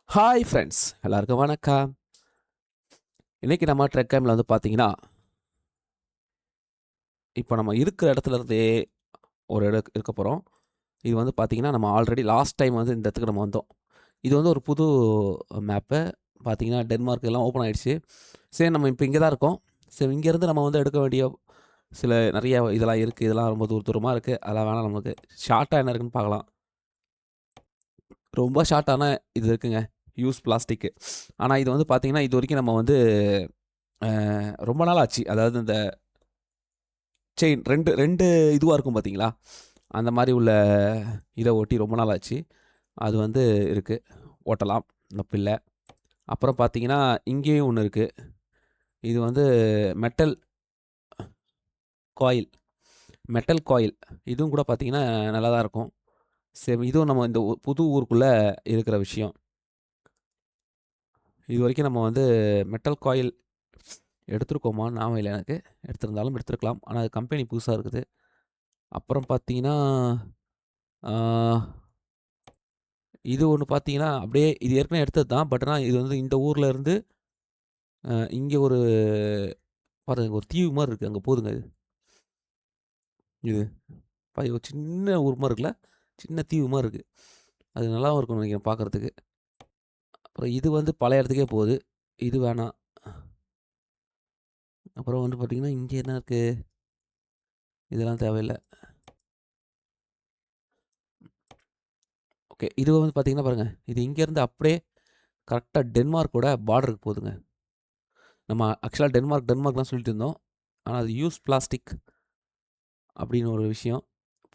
Hi friends, எல்லாருக்கும் வணக்கம். இன்னைக்கு நம்ம ட்ரெக் டைமில் வந்து பார்த்தீங்கன்னா, இப்போ நம்ம இருக்கிற இடத்துல இருந்தே ஒரு இடம் இருக்க போகிறோம். இது வந்து பார்த்தீங்கன்னா, நம்ம ஆல்ரெடி லாஸ்ட் டைம் வந்து இந்த இடத்துக்கு நம்ம வந்தோம். இது வந்து ஒரு புது மேப்பு. பார்த்தீங்கன்னா, டென்மார்க் எல்லாம் ஓப்பன் ஆயிடுச்சு. சரி, நம்ம இப்போ இங்கே தான் இருக்கோம். சரி, இங்கேருந்து நம்ம வந்து எடுக்க வேண்டிய சில நிறைய இதெல்லாம் இருக்குது. இதெல்லாம் ரொம்ப தூரமாக இருக்குது. அதெல்லாம் வேணாம் நமக்கு. ஷார்ட்டாக என்ன இருக்குன்னு பார்க்கலாம். ரொம்ப ஷார்ட்டான இது இருக்குங்க. Use plastic. ஆனால் இது வந்து பார்த்தீங்கன்னா, இது வரைக்கும் நம்ம வந்து ரொம்ப நாள் ஆச்சு. அதாவது இந்த செயின் 2 இதுவா இருக்கும் பார்த்தீங்களா? அந்த மாரி உள்ள இத ஒட்டி ரொம்ப நாள் ஆச்சு. அது வந்து இருக்கு. ஓட்டலாம். தப்பில்ல. அப்புறம் பார்த்தீங்கன்னா, இங்கேயும் ஒண்ணு இருக்கு. இது வந்து மெட்டல் காயில். Metal coil. இதுவும் கூட பார்த்தீங்கன்னா, நல்லா தான் இருக்கும். சரி, இதுவும் நம்ம இந்த புது ஊருக்குள்ள இருக்கிற விஷயம். இதுவரைக்கும் நம்ம வந்து மெட்டல் காயில் எடுத்திருக்கோமான்னு ஞாபகம் இல்ல எனக்கு. எடுத்திருந்தாலும் எடுத்திருக்கலாம். ஆனா, அது கம்பெனி புதுசா இருக்குது. அப்புறம் பார்த்தீங்கன்னா, ஆ இது ஒண்ணு பார்த்தீங்கன்னா, அப்படியே இது ஏற்கனவே எடுத்தது தான். பட் ஆனா இது வந்து இந்த ஊர்ல இருந்து இங்க ஒரு பாருங்க, ஒரு தீவு மாரி இருக்கு. அங்க போதுங்க இது. இது ஒரு சின்ன ஊர் மாரி இருக்குல்ல. சின்ன தீவு மாரி இருக்கு. அது நல்லாவும் இருக்கும்னு நெனைக்கிறேன் பார்க்கறதுக்கு. அப்புறம் இது வந்து பழைய இடத்துக்கே போகுது. இது வேணாம். அப்புறம் வந்து பார்த்தீங்கன்னா, இங்க என்ன இருக்கு? இதெல்லாம் தேவையில்ல. ஓகே. இது வந்து பார்த்தீங்கன்னா பாருங்க. இது இங்கேருந்து அப்படியே கரெக்ட்டா டென்மார்க்கோட பார்டருக்கு போதுங்க. நம்ம ஆக்சுவலா டென்மார்க் தான் சொல்லிட்டு இருந்தோம். ஆனா அது யூஸ் பிளாஸ்டிக் அப்படின்னு ஒரு விஷயம்.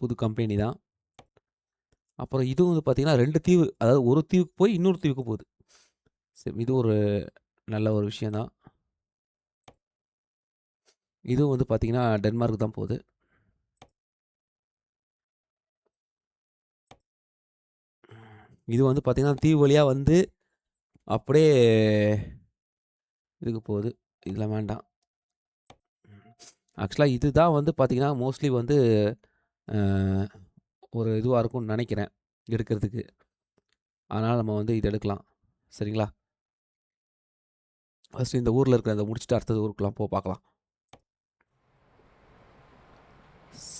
புது கம்பெனி தான். அப்புறம் இதுவும் வந்து பார்த்தீங்கன்னா 2 தீவு. அதாவது ஒரு தீவுக்கு போய் இன்னொரு தீவுக்கு போகுது. சரி, இது ஒரு நல்ல ஒரு விஷயம் தான். இதுவும் வந்து பார்த்தீங்கன்னா டென்மார்க் தான் போகுது. இது வந்து பார்த்தீங்கன்னா தீவு வழியா வந்து அப்படியே இதுக்கு போகுது. இதெல்லாம் வேண்டாம். ஆக்சுவலா இதுதான் வந்து பார்த்தீங்கன்னா மோஸ்ட்லி வந்து அ ஒரு இதுவா இருக்கும்னு நெனைக்கிறேன் எடுக்கிறதுக்கு. அதனால நம்ம வந்து இத எடுக்கலாம். சரிங்களா? ஃபர்ஸ்ட்டு இந்த ஊர்ல இருக்கிறத முடிச்சுட்டு அடுத்தது ஊருக்குலாம் பார்க்கலாம். ஸ்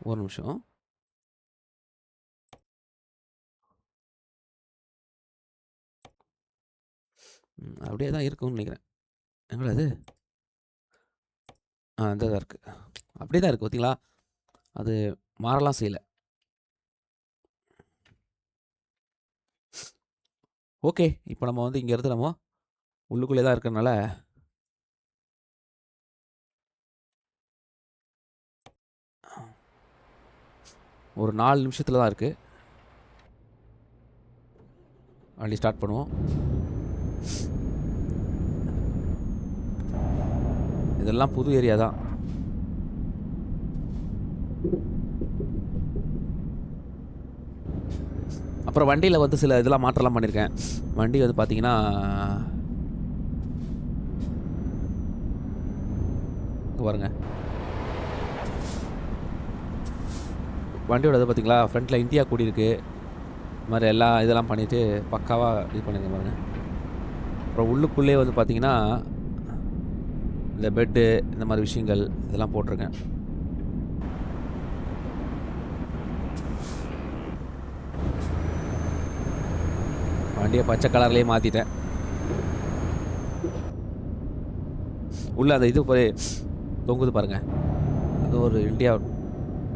ஒரு நிமிஷம். அப்படியே தான் இருக்கும்னு நெனைக்கிறேன். என்னடா இது? இந்த தான் இருக்கு. அப்படியே தான் இருக்கு பார்த்தீங்களா? அது மாறலாம் செய்யல. ஓகே. இப்ப நம்ம வந்து இங்கருந்து நம்ம உள்ளுக்குள்ளே தான் இருக்கறனால, ஒரு 4 நிமிஷத்துல தான் இருக்கு. வண்டி ஸ்டார்ட் பண்ணுவோம். இதெல்லாம் புது ஏரியா தான். அப்புறம் வண்டியில வந்து சில இதெல்லாம் மாற்றலாம் பண்ணியிருக்கேன். வண்டி வந்து பார்த்தீங்கன்னா, இங்க பாருங்க. வண்டியோட இது பார்த்தீங்களா? ஃப்ரண்ட்ல இந்தியா கொடி இருக்கு. இது மாரி எல்லா இதெல்லாம் பண்ணிட்டு பக்காவா இது பண்ணியிருக்கேன் பாருங்க. அப்புறம் உள்ளுக்குள்ளேயே வந்து பார்த்தீங்கன்னா, இந்த பெட்டு இந்த மாரி விஷயங்கள் இதெல்லாம் போட்டிருக்கேன். வண்டிய பச்சை கலர்லயே மாத்திட்டேன். உள்ள அந்த இது போய் தொங்குது பாருங்க. அது ஒரு இண்டியா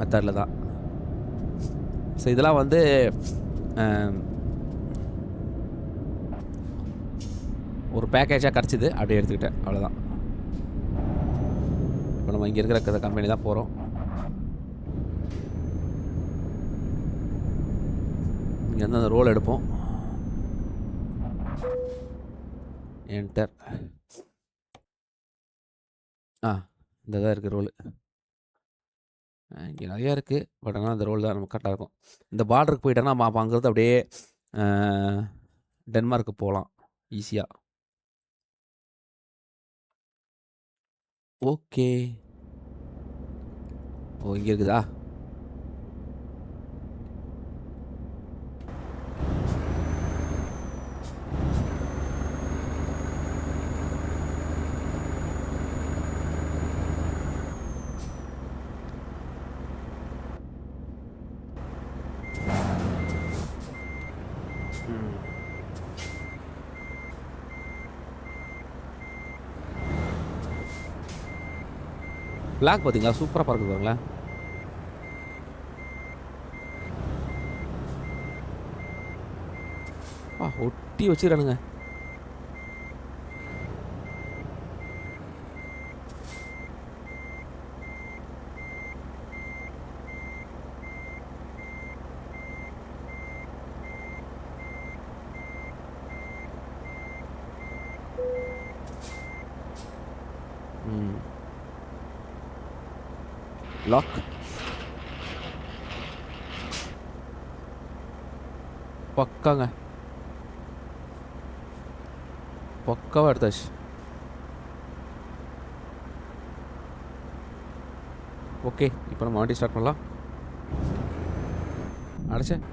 மெத்தட்ல தான். ஸோ இதெல்லாம் வந்து அ ஒரு பேக்கேஜா கெடச்சது. அப்படியே எடுத்துக்கிட்டேன். அவ்வளோதான். இப்ப நம்ம இங்க இருக்கிற கம்பெனி தான் போறோம். இங்கேருந்து அந்த ரோல் எடுப்போம். என்டர். ஆ இந்த தான் இருக்கு ரோலு. இங்க நெறையா இருக்கு. பட் ஆனா அந்த ரோல் தான் நமக்கு கரெக்ட்டா இருக்கும். இந்த பார்டருக்கு போயிட்டோம்னா, நம்ம அப்ப அங்கருந்து அப்படியே அ டென்மார்க் போலாம் ஈஸியா. ஓகே. ஓ, இங்க இருக்குதா? பிளாக் பார்த்தீங்களா, சூப்பராக பறக்குது பாருங்களேன். ஒட்டி வச்சுக்கிறானுங்க. லாக் பக்காங்க, பக்காவாக எடுத்தாச்சு. ஓகே, இப்போ நம்ம வண்டி ஸ்டார்ட் பண்ணலாம். அடைச்சேன்.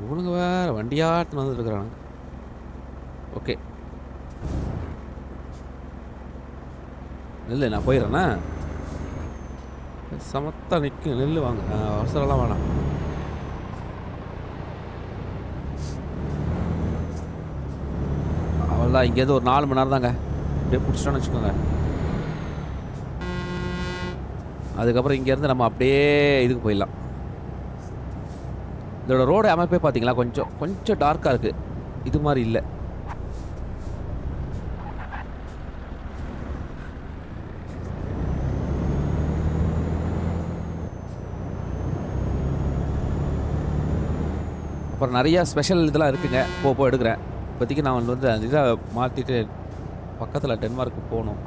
இவனுங்க வேற வண்டியாட்டு வந்துட்டு இருக்கிறானுங்க. ஓகே, நெல்லு, நான் போயிடுறேண்ணா. சமத்தா நிற்கும், நெல்லு வாங்க, அவசரம்லாம் வேணாம். அவ்வளோதான், இங்கேருந்து ஒரு 4 மணி நேரம் தாங்க, அப்படியே பிடிச்சிட்டோன்னு வச்சுக்கோங்க. அதுக்கப்புறம் இங்கேருந்து நம்ம அப்படியே இதுக்கு போயிடலாம். இதோட ரோடு அமைப்பே பார்த்தீங்களா, கொஞ்சம் டார்க்காக இருக்குது, இது மாதிரி இல்லை. அப்புறம் நிறையா ஸ்பெஷல் இதெல்லாம் இருக்குங்க, போ எடுக்கிறேன். இப்போதைக்கு நான் வந்து அந்த இதை மாற்றிட்டு பக்கத்தில் டென்மார்க்கு போகணும்.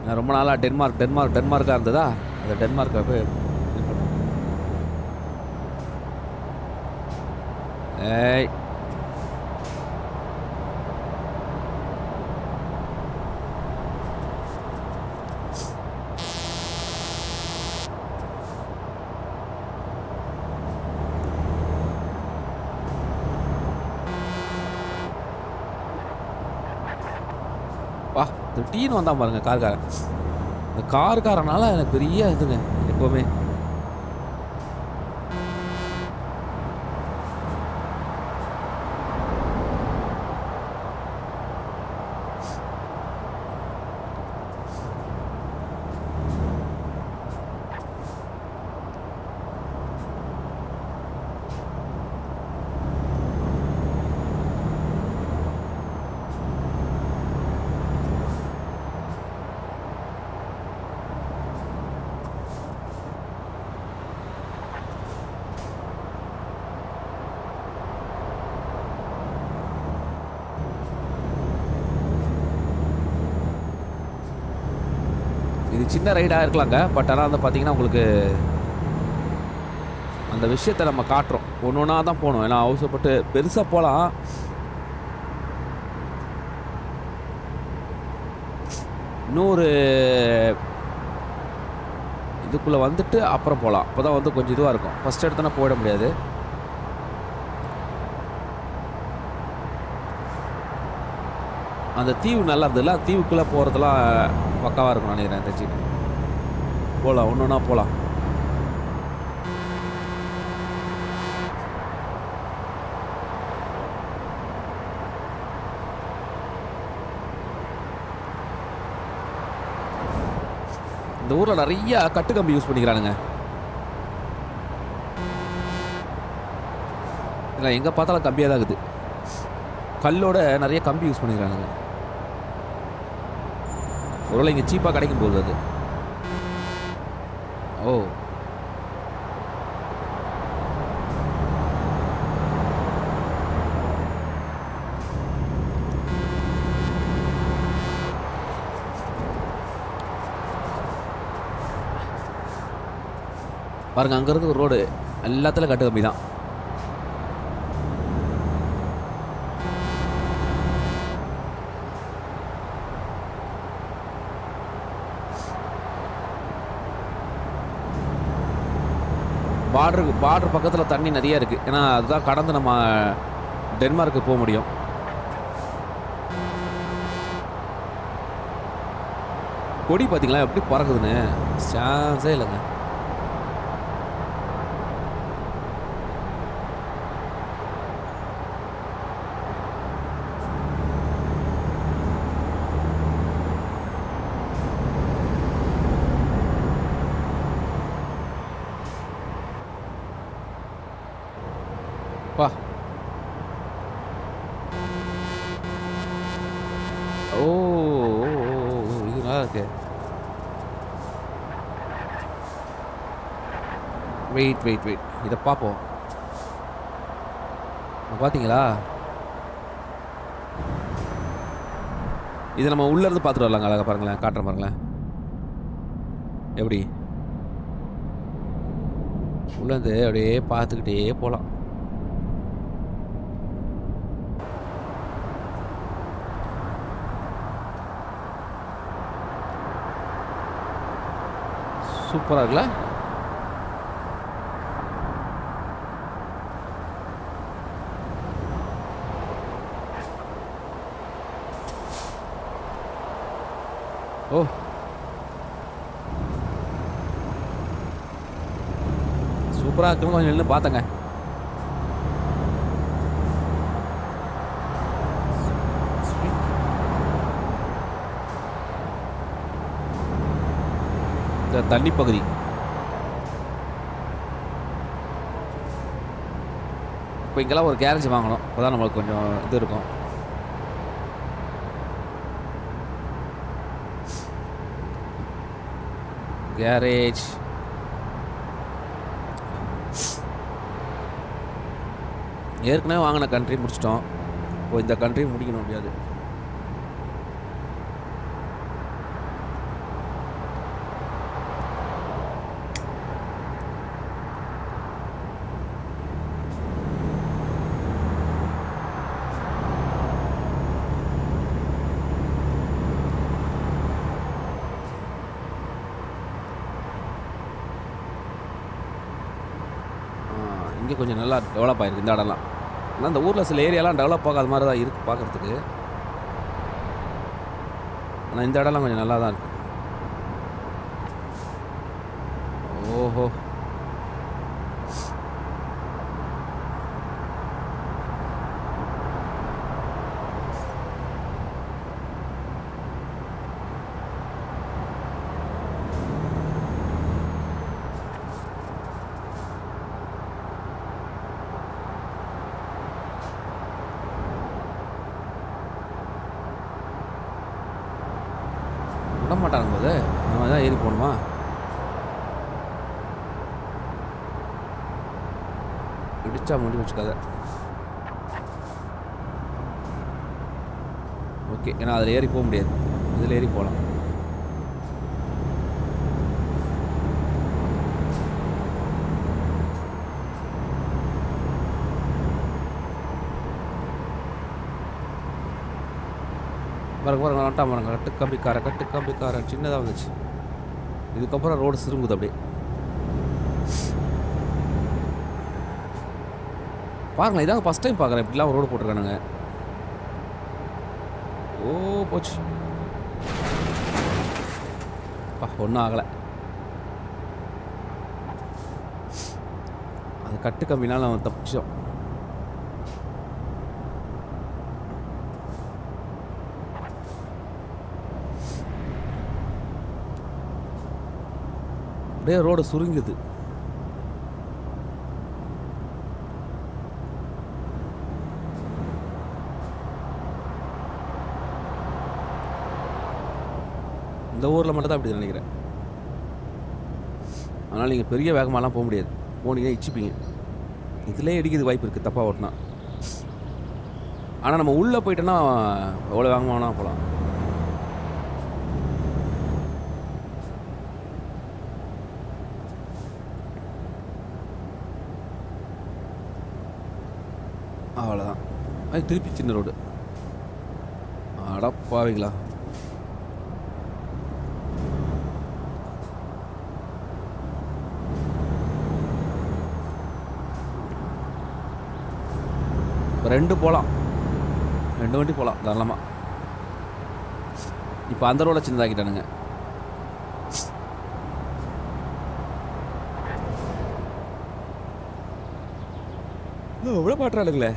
நான் ரொம்ப நாளாக டென்மார்க்காக இருந்ததா, அந்த டென்மார்க்கை போய் இது பண்ணுவோம். ஏய், வா, திடீர்னு வந்தான் பாருங்க கார்காரன். இந்த கார்காரனால எனக்கு பெரிய இதுங்க எப்போவுமே. இது சின்ன ரைடாக இருக்கலாங்க, பட் ஆனால் வந்து பார்த்தீங்கன்னா உங்களுக்கு அந்த விஷயத்தை நம்ம காட்டுறோம். ஒன்று ஒன்றா தான் போகணும், ஏன்னா அவசரப்பட்டு பெருசாக போகலாம். இன்னொரு இதுக்குள்ளே வந்துட்டு அப்புறம் போகலாம், அப்போ தான் வந்து கொஞ்சம் இதுவாக இருக்கும். ஃபஸ்ட் எடுத்தோன்னா போயிட முடியாது. அந்த தீவு நல்லா இருந்ததுல, தீவுக்குள்ளே போகிறதுலாம் பக்காவாக இருக்கும் நினைக்கிறேன். தெரிஞ்சு போகலாம், ஒன்று ஒன்றா போகலாம். இந்த ஊரில் நிறைய கட்டு கம்பி யூஸ் பண்ணிக்கிறானுங்க. இல்லை, எங்கே பார்த்தாலும் கம்பியாக தான் இருக்குது. கல்லோட நிறைய கம்பி யூஸ் பண்ணிக்கிறானுங்க. ஒருவேளை இங்கே சீப்பாக கிடைக்கும் போது அது. ஓ, பாருங்க, அங்கேருந்து ஒரு ரோடு எல்லாத்துலையும் கட்டு கம்பி தான். பார்டர் பக்கத்தில் தண்ணி நிறைய இருக்குது. ஏன்னா அதுதான் கடந்து நம்ம டென்மார்க்கு போக முடியும். கொடி பார்த்தீங்களா எப்படி பறக்குதுன்னு, சான்ஸே இல்லைங்க. பா ஓ இது நல்லா இருக்கு. வெயிட் இதை பார்ப்போம். பார்த்தீங்களா, இதை நம்ம உள்ளேருந்து பார்த்துட்டு வரலாங்க. அழகாக பாருங்களேன், காட்டுற பாருங்களேன் எப்படி உள்ளேருந்து அப்படியே பார்த்துக்கிட்டே போகலாம். சூப்பராக இருக்குல்ல. ஓ சூப்பராக இருக்குன்னு கொஞ்சம் நின்று பார்த்தங்க. இந்த தண்ணி பகுதி இப்போ இங்கெல்லாம் ஒரு கேரேஜ் வாங்கணும். அப்போ தான் நம்மளுக்கு கொஞ்சம் இது இருக்கும். கேரேஜ் ஏற்கனவே வாங்கின கண்ட்ரி முடிச்சிட்டோம். இப்போ இந்த கண்ட்ரி முடிக்கணும் முடியாது. இங்கே கொஞ்சம் நல்லா டெவலப் ஆகிருக்கு இந்த இடம்லாம். ஆனால் இந்த ஊரில் சில ஏரியாலாம் டெவலப் ஆகாத மாதிரி தான் இருக்குது பார்க்குறதுக்கு. ஆனால் இந்த இடம்லாம் கொஞ்சம் நல்லா தான் இருக்குது. ஓஹோ விட மாட்டாங்க போது நம்ம தான் ஏறி போகணுமா? இடிச்சா முடிவு வச்சுக்காத. ஓகே, ஏன்னா அதில் ஏறி போக முடியாது, இதில் ஏறி போகலாம். பாருங்க பாருங்க, நட்டா பாருங்க, கட்டு கம்பிக்கார சின்னதாக வந்துச்சு. இதுக்கப்புறம் ரோடு சுருங்குது அப்படியே. பாருங்களேன், இதாங்க ஃபஸ்ட் டைம் பார்க்குறேன் இப்படிலாம் ரோடு போட்டிருக்கானுங்க. ஓ போச்சு, ஒன்றும் ஆகலை. அது கட்டு கம்பினால அவன் தப்பிச்சோம். அப்படியே ரோடு சுருங்குது. இந்த ஊரில் மட்டும் தான் அப்படி நினைக்கிறேன். அதனால் நீங்கள் பெரிய வேகமாகலாம் போக முடியாது, போனீங்கன்னா இடிச்சுப்பீங்க. இதிலே இடிக்கிறது வாய்ப்பு இருக்குது தப்பாக ஓட்டினா. ஆனால் நம்ம உள்ளே போயிட்டோன்னா எவ்வளோ வேகமாக வேணால் போகலாம். அவ்வளோதான், அது திருப்பி சின்ன ரோடு. அடப்பாவீங்களா, 2 போகலாம், 2 வண்டி போகலாம் தாராளமாக. இப்போ அந்த ரோட சின்னதாக்கிட்டானுங்க. விட மாட்டானுங்களே.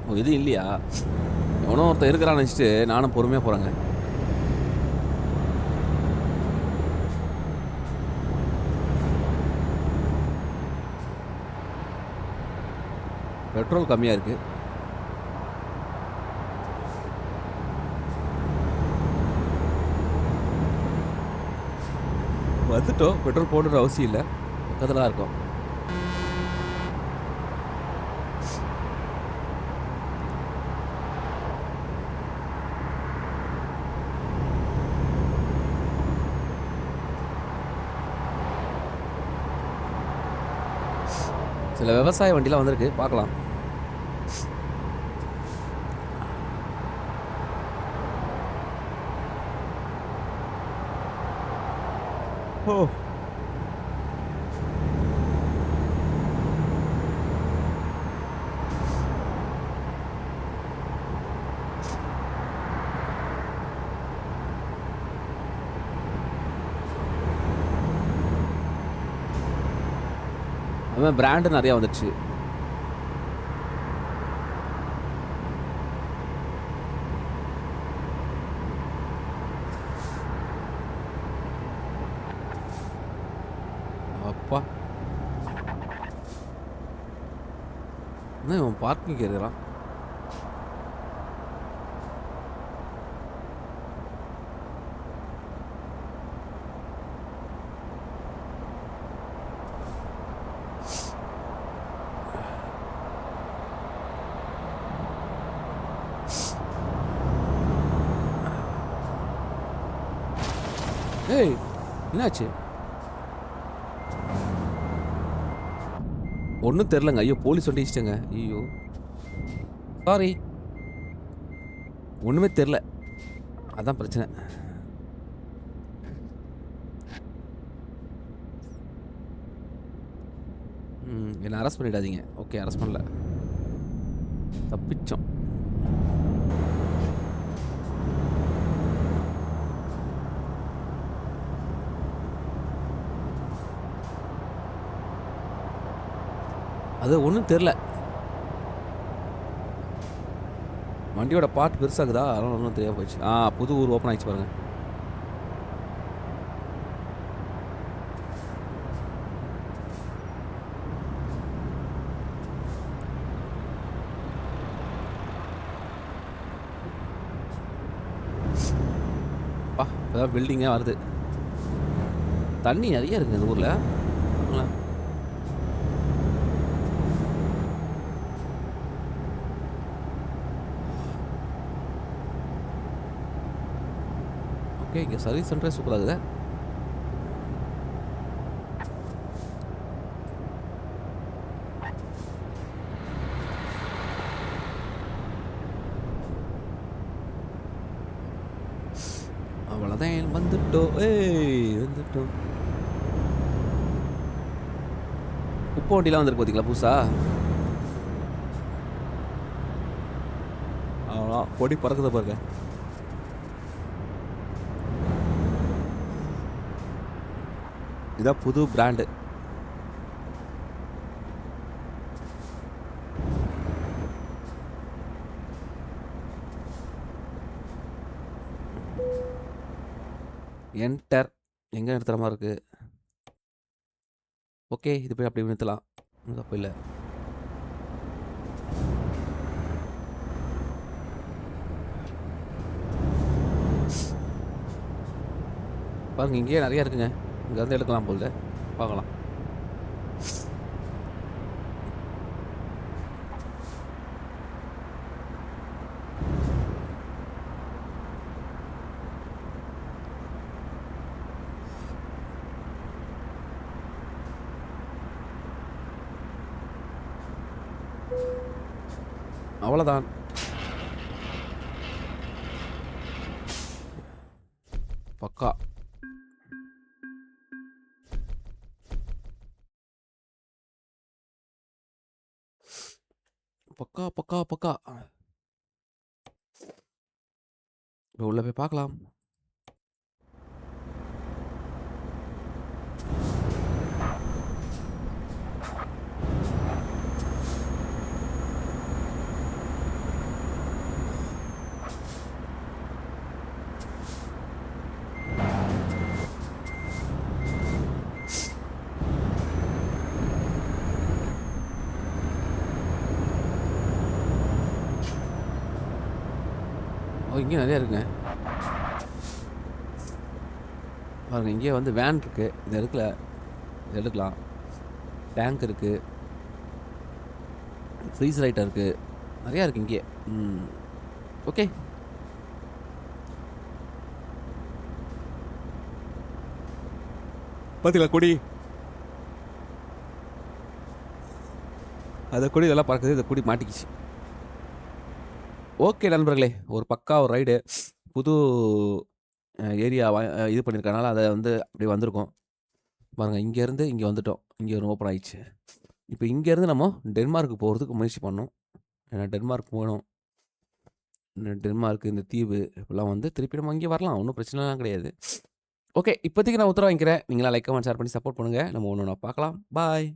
ஓ இது இல்லையா? எவனோ ஒருத்தர் இருக்கிறான்னு நினச்சிட்டு நானும் பொறுமையாக போகிறேங்க. பெட்ரோல் கம்மியாக இருக்குது. வந்துட்டோம், பெட்ரோல் போடுற அவசியம் இல்லை, பக்கத்தில் தான் இருக்கோம். சில விவசாய வண்டிலாம் வந்திருக்கு, பார்க்கலாம். ஓ அவன் பிராண்டு நிறையா வந்துடுச்சு. அப்பா என்ன இவன் பார்க்கிங் ஏறுறான். ஏய் என்னாச்சு? ஒன்றும் தெரிலங்க. ஐயோ போலீஸ் வண்டி இடிச்சிட்டேங்க. ஐயோ சாரி, ஒன்றுமே தெரில, அதான் பிரச்சனை. என்னை அரெஸ்ட் பண்ணிடாதீங்க. ஓகே அரெஸ்ட் பண்ணல, தப்பிச்சோம். அது ஒன்றும் தெரில, வண்டியோட பார்ட் பெருசாகுதா, அதெல்லாம் ஒன்றும் தெரியாம போயிடுச்சு. புது ஊர் ஓப்பன் ஆயிடுச்சு பாருங்க. இப்போதான் பில்டிங்கே வருது. தண்ணி நிறைய இருக்குது இந்த ஊரில். ஓகே இங்கே சர்வீஸ் சென்டரே சூப்பராக இருக்குது. அவ்வளோதான் வந்துட்டோம். வந்துட்டோம். உப்பு வண்டிலாம் வந்துருக்கு பார்த்தீங்களா புதுசா? அவ்வளோ பொடி பறக்குத பாருங்க. இதான் புது பிராண்டு. என்டர் எங்கே நிறுத்துற மாதிரி இருக்கு. ஓகே இது போய் அப்படி நிறுத்தலாம், தப்பு இல்லை. பாருங்க இங்கேயே நிறைய இருக்குங்க, இங்கே வந்து எடுக்கலாம் போல, பார்க்கலாம். அவ்வளோதான். பக்கா பக்கா, பக்கா, பக்கா. இப்ப உள்ள போய் பார்க்கலாம். ஓ! இங்கேயும் நெறையா இருக்குங்க. பாருங்க இங்கேயே வந்து வேன் இருக்கு. இது எடுக்கல. இது எடுக்கலாம். டேங்க் இருக்கு. ஃப்ரீசர் ஐட்டம் இருக்கு. நெறையா இருக்கு இங்கேயே. ம். ஓகே. பாத்தீங்களா கொடி? அந்த கொடி இதெல்லாம் பறக்குது. இந்த கொடி மாட்டிக்கிச்சு. ஓகே நண்பர்களே. ஒரு பக்கா ஒரு ரைடு. புது ஏரியா இது பண்ணியிருக்கனால அத வந்து அப்படியே வந்திருக்கோம். பாருங்க இங்கேருந்து இங்க வந்துட்டோம். இங்க ஒரு ஓப்பன் ஆயிடுச்சு. இப்ப இங்கேருந்து நம்ம டென்மார்க் போறதுக்கு முயற்சி பண்ணணும். ஏன்னா டென்மார்க் போணும். டென்மார்க் இந்த தீவு இப்படிலாம் வந்து திருப்பி நம்ம இங்கே வரலாம். ஒண்ணும் பிரச்சனைலாம் கிடையாது. ஓகே. இப்போதைக்கு நான் உத்தரவு வாங்கிக்கிறேன். நீங்கலாம் லைக், கமெண்ட், ஷேர் பண்ணி சப்போர்ட் பண்ணுங்க. நம்ம ஒண்ணு ஒண்ணா பார்க்கலாம். பாய்.